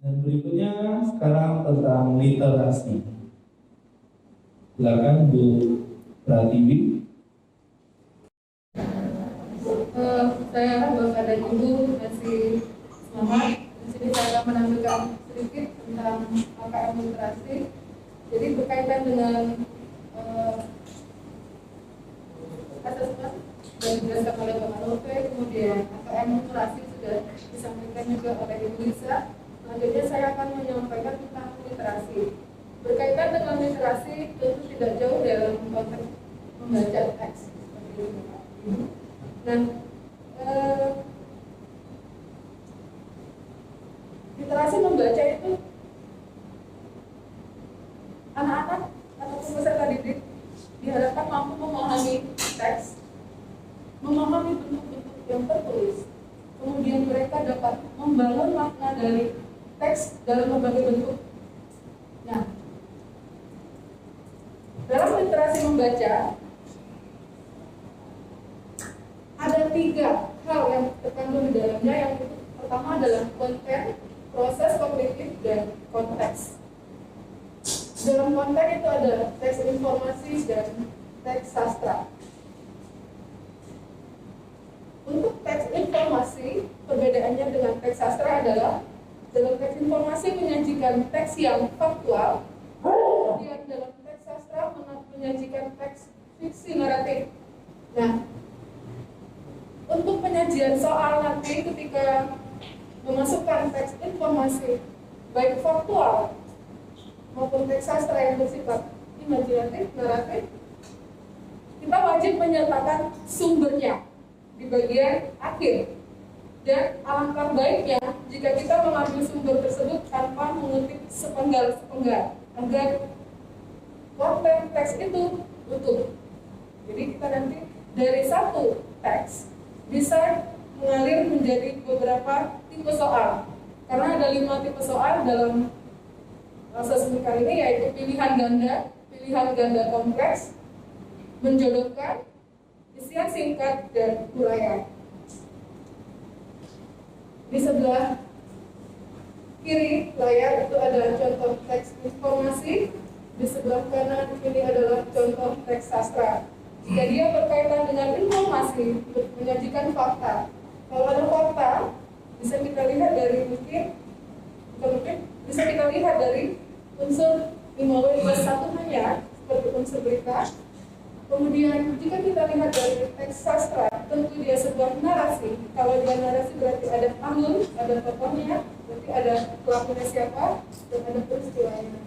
Dan berikutnya sekarang tentang literasi. Silakan Bu Pratiwi. Saya Bapak dan Ibu masih selamat. Di sini saya akan menampilkan sedikit tentang KKM literasi. Jadi berkaitan dengan asesmen dan dijelaskan oleh Bapak Nove, kemudian KKM literasi sudah disampaikan juga oleh Ibu Lisa. Selanjutnya saya akan menyampaikan tentang literasi. Berkaitan dengan literasi tentu tidak jauh dalam konteks membaca teks seperti itu. Dan literasi membaca itu anak-anak ataupun peserta didik diharapkan mampu memahami teks, memahami bentuk-bentuk yang tertulis, kemudian mereka dapat membangun makna dari teks dalam berbagai bentuk. Nah, dalam literasi membaca ada 3 hal yang terkandung di dalamnya. Yang pertama adalah konten, proses kognitif, dan konteks. Dalam konteks itu ada teks informasi dan teks sastra. Untuk teks informasi, perbedaannya dengan teks sastra adalah dalam teks informasi menyajikan teks yang faktual, kemudian dalam teks sastra menyajikan teks fiksi naratif. Nah, untuk penyajian soal nanti ketika memasukkan teks informasi baik faktual maupun teks sastra yang bersifat imajinatif, naratif, kita wajib menyertakan sumbernya di bagian akhir. Dan alangkah baiknya jika kita mengambil sumber tersebut tanpa mengutip sepenggal-sepenggal agar konten teks itu utuh. Jadi kita nanti dari satu teks bisa mengalir menjadi beberapa tipe soal. Karena ada 5 tipe soal dalam asesmen kali ini, yaitu pilihan ganda kompleks, menjodohkan, isian singkat, dan uraian. Di sebelah kiri layar itu ada contoh teks informasi, di sebelah kanan ini adalah contoh teks sastra. Jika dia berkaitan dengan informasi, menyajikan fakta. Kalau ada fakta, bisa kita lihat dari bisa kita lihat dari unsur 5W+1 hanya seperti unsur berita. Kemudian jika kita lihat dari teks sastra, tentu dia sebuah narasi. Kalau dia narasi berarti ada alur, ada tokohnya, berarti ada pelakunya siapa, dan ada peristiwanya.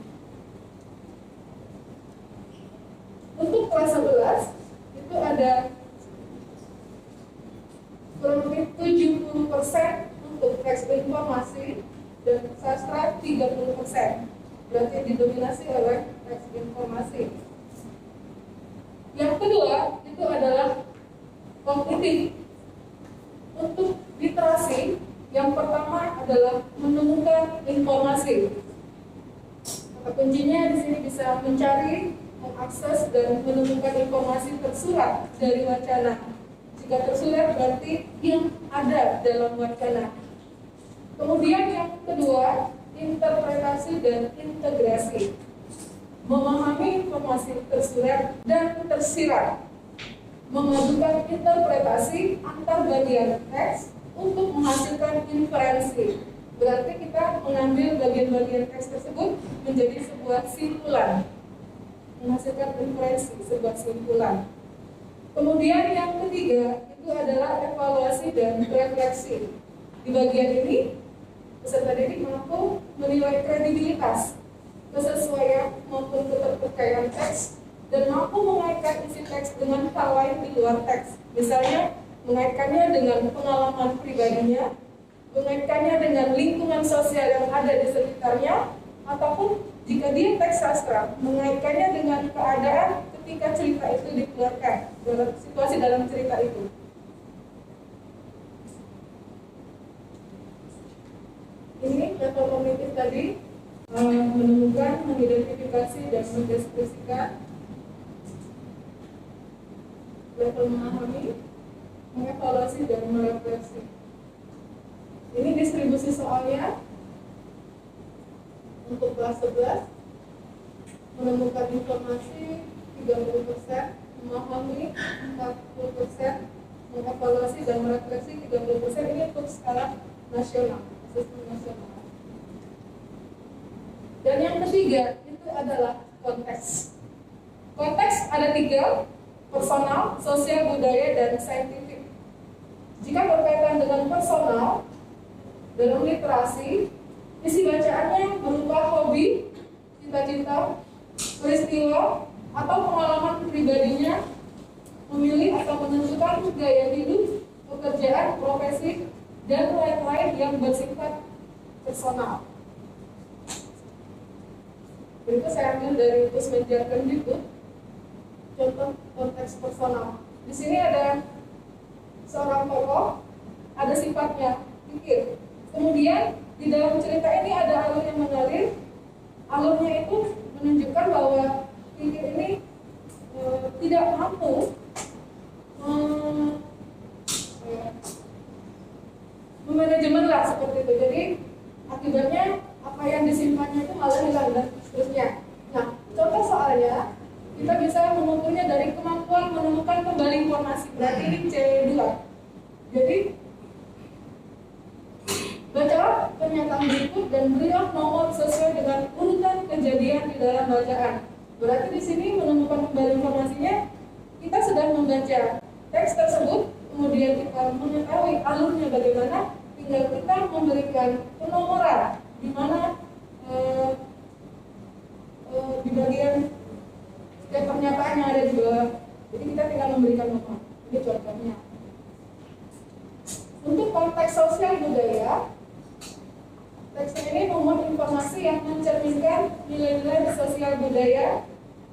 Untuk kelas 11 itu ada kurang lebih 70% untuk teks informasi dan sastra 30%. Berarti didominasi oleh teks informasi. Yang kedua itu adalah kognitif. Untuk literasi, yang pertama adalah menemukan informasi. Kata kuncinya di sini bisa mencari, mengakses, dan menemukan informasi tersurat dari wacana. Jika tersurat berarti yang ada dalam wacana. Kemudian yang kedua, interpretasi dan integrasi. Memahami informasi tersurat dan tersirat, memadukan interpretasi antar bagian teks untuk menghasilkan inferensi. Berarti kita mengambil bagian-bagian teks tersebut menjadi sebuah simpulan, menghasilkan inferensi, sebuah simpulan. Kemudian yang ketiga itu adalah evaluasi dan refleksi. Di bagian ini, peserta didik mampu menilai kredibilitas, kesesuaian maupun keterpercayaan teks, dan mampu mengaitkan isi teks dengan hal lain di luar teks. Misalnya, mengaitkannya dengan pengalaman pribadinya, mengaitkannya dengan lingkungan sosial yang ada di sekitarnya, ataupun jika dia teks sastra, mengaitkannya dengan keadaan ketika cerita itu dikeluarkan, dalam situasi dalam cerita itu. Ini level kognitif tadi, menemukan, mengidentifikasi, dan mendeskripsikan. Level memahami, mengevaluasi, dan merefleksi. Ini distribusi soalnya. Untuk kelas 11 menemukan informasi 30%, memahami 40%, mengevaluasi dan merefleksi 30%. Ini untuk skala nasional, sistem nasional. Dan yang ketiga itu adalah konteks. Konteks ada 3, personal, sosial, budaya, dan saintifik. Jika berkaitan dengan personal, dalam literasi, isi bacaannya berupa hobi, cita-cita, peristiwa, atau pengalaman pribadinya, memilih atau menentukan gaya hidup, pekerjaan, profesi, dan lain-lain yang bersifat personal. Berikut saya ambil dari Usman Jargon juga, contoh konteks personal. Di sini ada seorang tokoh, ada sifatnya pikir. Kemudian di dalam cerita ini ada alur yang mengalir. Alurnya itu menunjukkan bahwa pikir ini tidak mampu memanajemen lah seperti itu. Jadi akibatnya apa yang disimpannya itu malah hilang dan seterusnya. Nah, contoh soalnya kita bisa mengukurnya dari kemampuan menemukan kembali informasi. Berarti ini C2. Jadi bacalah pernyataan berikut dan berilah nomor sesuai dengan urutan kejadian di dalam bacaan. Berarti di sini menemukan kembali informasinya, kita sudah membaca teks tersebut, kemudian kita mengetahui alurnya bagaimana, tinggal kita memberikan penomoran di mana di bagian setiap pernyataan yang ada di bawah. Jadi kita tinggal memberikan nomor. Ini contohnya. Untuk konteks sosial budaya, teks ini memuat informasi yang mencerminkan nilai-nilai sosial budaya.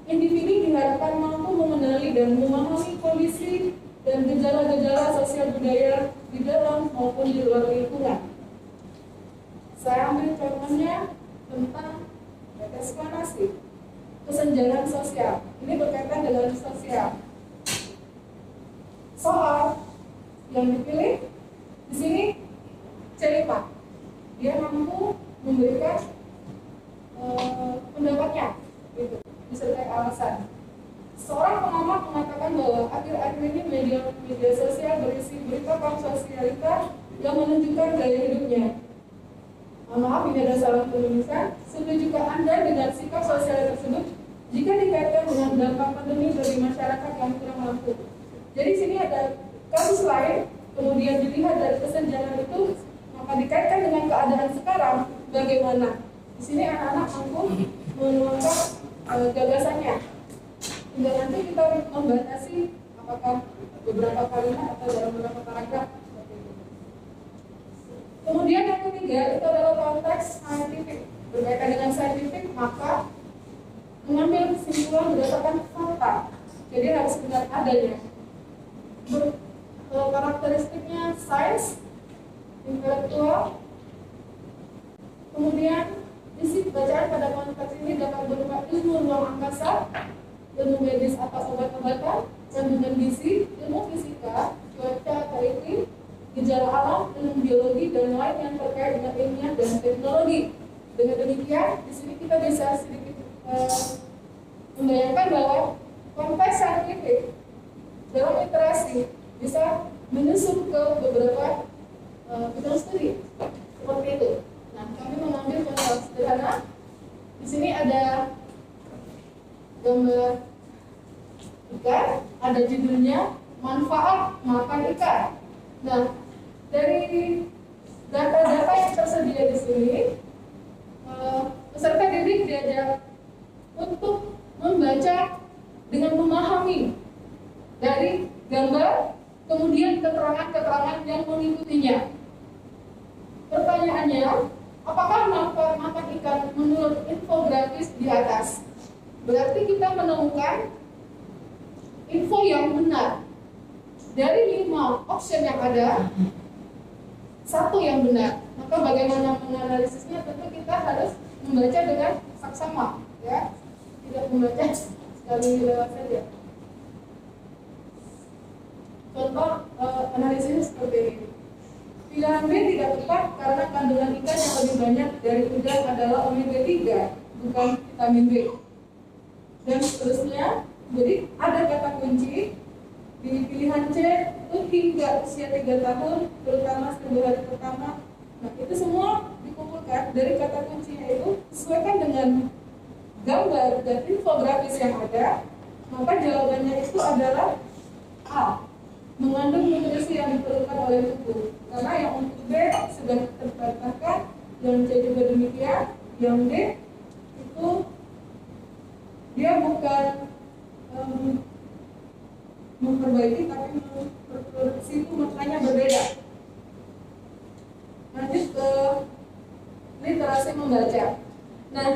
Individu diharapkan mampu mengenali dan memahami kondisi dan gejala-gejala sosial budaya di dalam maupun di luar lingkungan. Saya ambil contohnya tentang eksplanasi, kesenjangan sosial. Ini berkaitan dengan sosial. Soal yang dipilih di sini C5. Dia mampu memberikan pendapatnya, gitu, disertai alasan. Seorang pengamat mengatakan bahwa akhir-akhir ini media sosial berisi berita kaum sosialita yang menunjukkan gaya hidupnya. Maaf, ini ada salah penulisan. Setujukah Anda dengan sikap sosial tersebut jika dikaitkan dengan dampak pandemi bagi masyarakat yang kurang mampu? Jadi sini ada kasus lain, kemudian dilihat dari kesenjangan itu, maka dikaitkan dengan keadaan sekarang bagaimana. Di sini anak-anak mampu menuangkan gagasannya. Hingga nanti kita membatasi apakah beberapa kalimat atau dalam beberapa paragraf. Kemudian yang ketiga itu adalah konteks saintifik. Berkaitan dengan saintifik, maka mengambil kesimpulan berdasarkan fakta. Jadi harus benar adanya. Karakteristiknya sains, intelektual. Kemudian isi bacaan pada konteks ini dapat berupa ilmu ruang angkasa, ilmu medis atau obat-obatan, kandungan gizi, ilmu fisika, cuaca atau iklim, gejala alam, ilmu biologi, dan lain yang terkait dengan ilmiah dan teknologi. Dengan demikian, di sini kita bisa sedikit membayangkan bahwa konteks saintifik dalam literasi bisa menyusup ke beberapa bidang studi seperti itu. Nah, kami mengambil contoh sederhana. Di sini ada gambar ikan, ada judulnya manfaat makan ikan. Nah, dari data-data yang tersedia di sini, peserta didik diajak untuk membaca dengan memahami dari gambar, kemudian keterangan-keterangan yang mengikutinya. Pertanyaannya, apakah manfaat makan ikan menurut infografis di atas? Berarti kita menemukan info yang benar. Dari 5 option yang ada, 1 yang benar. Maka bagaimana menganalisisnya? Tentu kita harus membaca dengan saksama, ya, tidak membaca sekali lewat saja. Contoh analisisnya seperti ini. Pilihan B tidak tepat karena kandungan ikan yang lebih banyak dari udang adalah omega 3, bukan vitamin B. Dan seterusnya, jadi ada kata kunci di pilihan C itu hingga usia 3 tahun, terutama 10 hari pertama. Nah, itu semua dikumpulkan dari kata kuncinya itu sesuaikan dengan gambar dan infografis yang ada, maka jawabannya itu adalah A, mengandung nutrisi yang diperlukan oleh tubuh. Karena yang untuk B sudah terpatahkan, yang C juga demikian, yang D itu dia bukan memperbaiki tapi memproduksi, itu maknanya berbeda. Lanjut ke literasi membaca. Nah,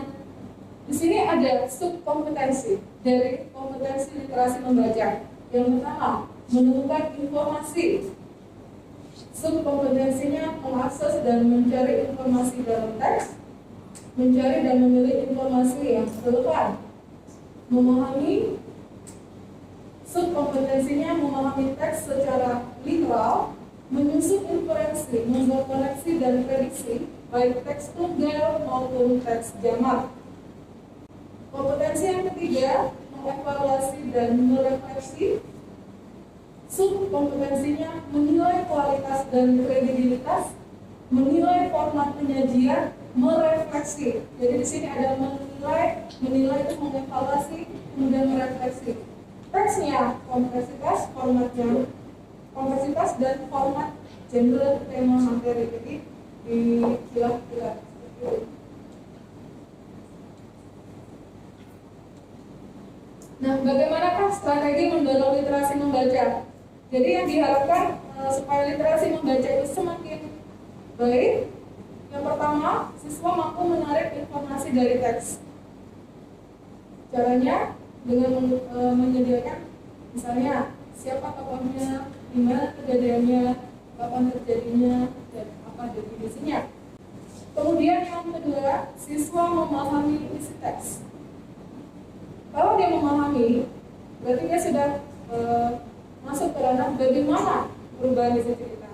di sini ada subkompetensi dari kompetensi literasi membaca. Yang pertama, menemukan informasi. Subkompetensinya mengakses dan mencari informasi dalam teks, mencari dan memilih informasi yang relevan, memahami. Subkompetensinya memahami teks secara literal, menyusun inferensi, membuat koneksi dan prediksi, baik teks tunggal maupun teks jamak. Kompetensi yang ketiga, mengevaluasi dan merefleksi. Subkompetensinya menilai kualitas dan kredibilitas, menilai format penyajian, merefleksi. Jadi di sini ada menilai itu mengevaluasi, kemudian merefleksi. Teksnya kompleksitas, formatnya kompleksitas dan format, genre, tema, materi. Jadi dipilah-pilah. Nah, bagaimanakah strategi mendorong literasi membaca? Jadi yang diharapkan supaya literasi membaca itu semakin baik, yang pertama, siswa mampu menarik informasi dari teks. Caranya dengan menyediakan, misalnya siapa tokohnya, di mana kejadiannya, kapan terjadinya, dan apa definisinya. Kemudian yang kedua, siswa memahami isi teks. Kalau dia memahami, berarti dia sudah masuk ke ranah bagaimana perubahan isi cerita.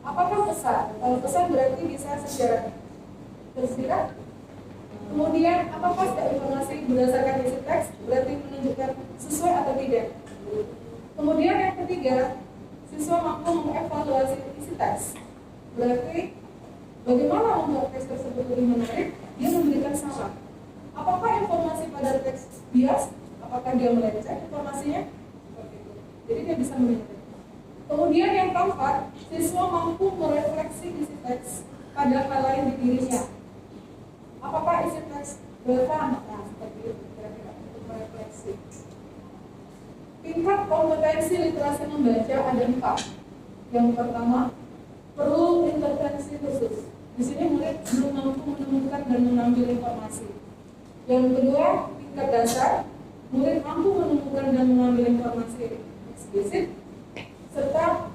Apakah pesan? Kalau pesan berarti bisa secara tersirat. Kemudian, apakah setiap informasi berdasarkan isi teks berarti menunjukkan sesuai atau tidak. Kemudian yang ketiga, siswa mampu mengevaluasi isi teks. Berarti bagaimana membuat teks tersebut lebih menarik? Dia memberikan saran. Apakah informasi pada teks bias? Apakah dia melenceng informasinya? Jadi dia bisa menilai. Kemudian yang keempat, siswa mampu merefleksi isi teks pada hal lain di dirinya. Apakah isi teks relevan? Nah, seperti itu kira-kira untuk merefleksi. Tingkat kompetensi literasi membaca ada 4. Yang pertama, perlu intervensi khusus. Di sini murid belum mampu menemukan dan mengambil informasi. Yang kedua, tingkat dasar, murid mampu menemukan dan mengambil informasi eksplisit, serta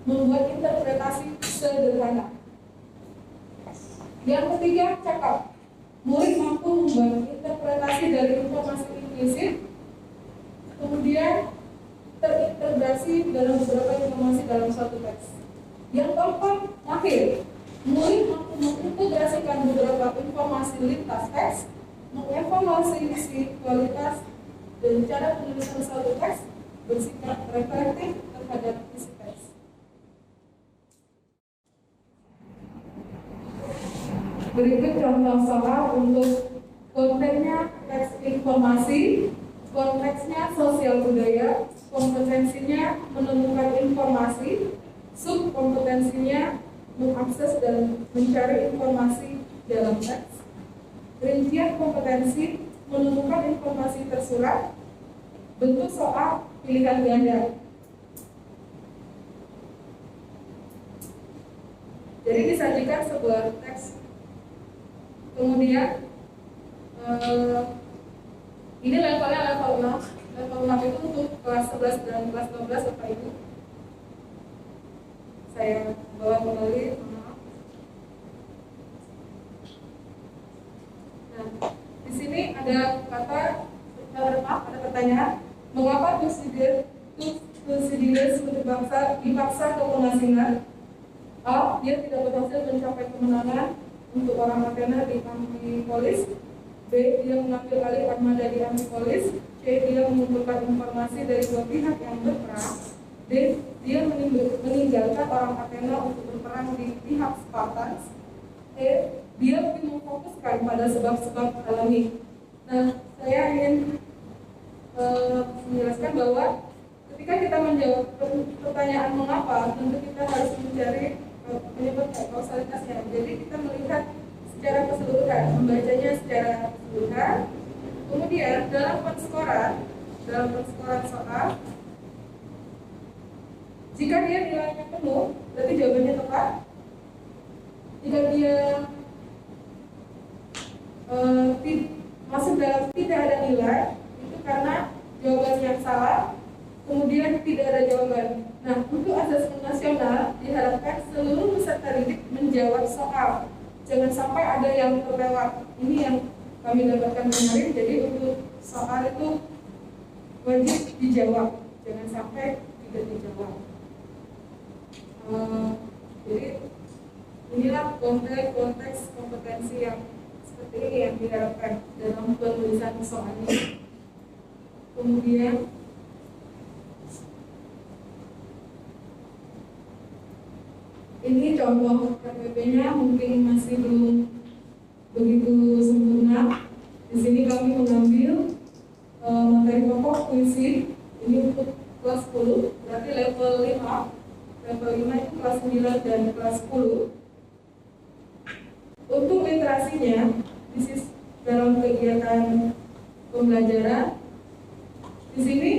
membuat interpretasi sederhana. Yang ketiga, cakap. Murid mampu membuat interpretasi dari informasi implisit, kemudian terintegrasi dalam beberapa informasi dalam suatu teks. Yang keempat, mahir. Murid mampu mengintegrasikan beberapa informasi lintas teks, mengevaluasi isi, kualitas, dan cara penulisan suatu teks bersifat reflektif terhadap isi teks. Berikut contoh soal untuk kontennya teks informasi, konteksnya sosial budaya, kompetensinya menemukan informasi, subkompetensinya mengakses dan mencari informasi dalam teks, rincian kompetensi menemukan informasi tersurat, bentuk soal pilihan ganda. Jadi disajikan sebuah teks. Kemudian ini levelnya level 6. Level 6 itu untuk kelas 11 dan kelas 12 Bapak Ibu. Saya bawa kembali, maaf. Nah, di sini ada kata ada pertanyaan, mengapa Thucydides dipaksa ke pengasingan? A. Dia tidak berhasil mencapai kemenangan untuk orang Athena di Amfipolis. B. Dia mengambil alih armada di Amfipolis. C. Dia mengumpulkan informasi dari dua pihak yang berperang. D. Dia meninggalkan orang Athena untuk berperang di pihak Spartans. E. Dia lebih memfokuskan pada sebab-sebab alami. Nah, saya ingin menjelaskan bahwa ketika kita menjawab pertanyaan mengapa, tentu kita harus mencari penyebab kausalitasnya. Jadi kita melihat secara keseluruhan, membacanya secara keseluruhan. Kemudian dalam penskoran soal, jika dia nilainya penuh, berarti jawabannya tepat. Jika dia masuk dalam tidak ada nilai, itu karena jawabannya yang salah. Kemudian tidak ada jawaban. Nah, untuk asesmen nasional diharapkan seluruh peserta didik menjawab soal. Jangan sampai ada yang terlewat. Ini yang kami dapatkan kemarin. Jadi untuk soal itu wajib dijawab. Jangan sampai tidak dijawab. Jadi inilah konteks kompetensi yang seperti ini yang diharapkan dalam penulisan soal ini. Kemudian ini contoh KPP-nya mungkin masih belum begitu sempurna. Di sini kami mengambil materi pokok puisi ini untuk kelas 10, berarti level 5. Level 5 itu kelas 9 dan kelas 10. Untuk literasinya, dalam kegiatan pembelajaran, di sini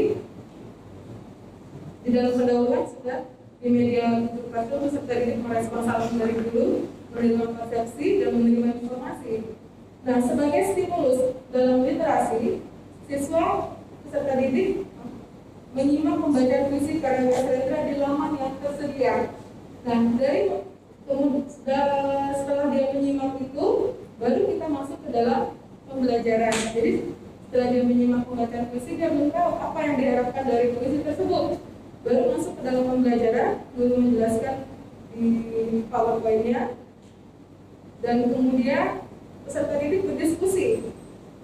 di dalam pendahuluan sudah di media classroom peserta didik merespons salam dari guru, menerima persepsi dan menerima informasi. Nah, sebagai stimulus dalam literasi, siswa peserta didik menyimak pembacaan puisi karya Sastra di laman yang tersedia. Nah, setelah dia menyimak itu, baru kita masuk ke dalam pembelajaran. Jadi setelah dia menyimak pembacaan puisi, dia tahu apa yang diharapkan dari puisi tersebut. Baru masuk ke dalam pembelajaran, guru menjelaskan di PowerPoint-nya, dan kemudian peserta didik berdiskusi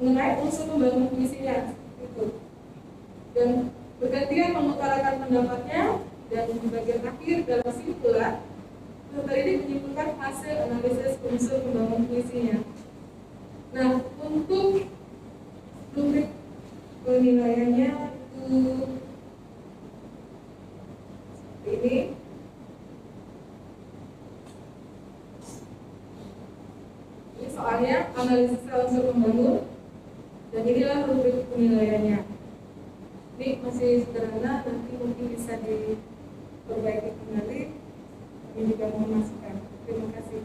mengenai unsur membangun puisinya, gitu. Dan bergantian mengutarakan pendapatnya, dan di bagian akhir dalam kesimpulan, peserta didik menyimpulkan hasil analisis unsur membangun puisinya. Nah, untuk rubrik penilaiannya itu ini. Ini soalnya analisis unsur membangun, dan inilah rubrik penilaiannya. Ini masih sederhana, nanti mungkin bisa diperbaiki kembali. Ini juga mau masukkan. Terima kasih.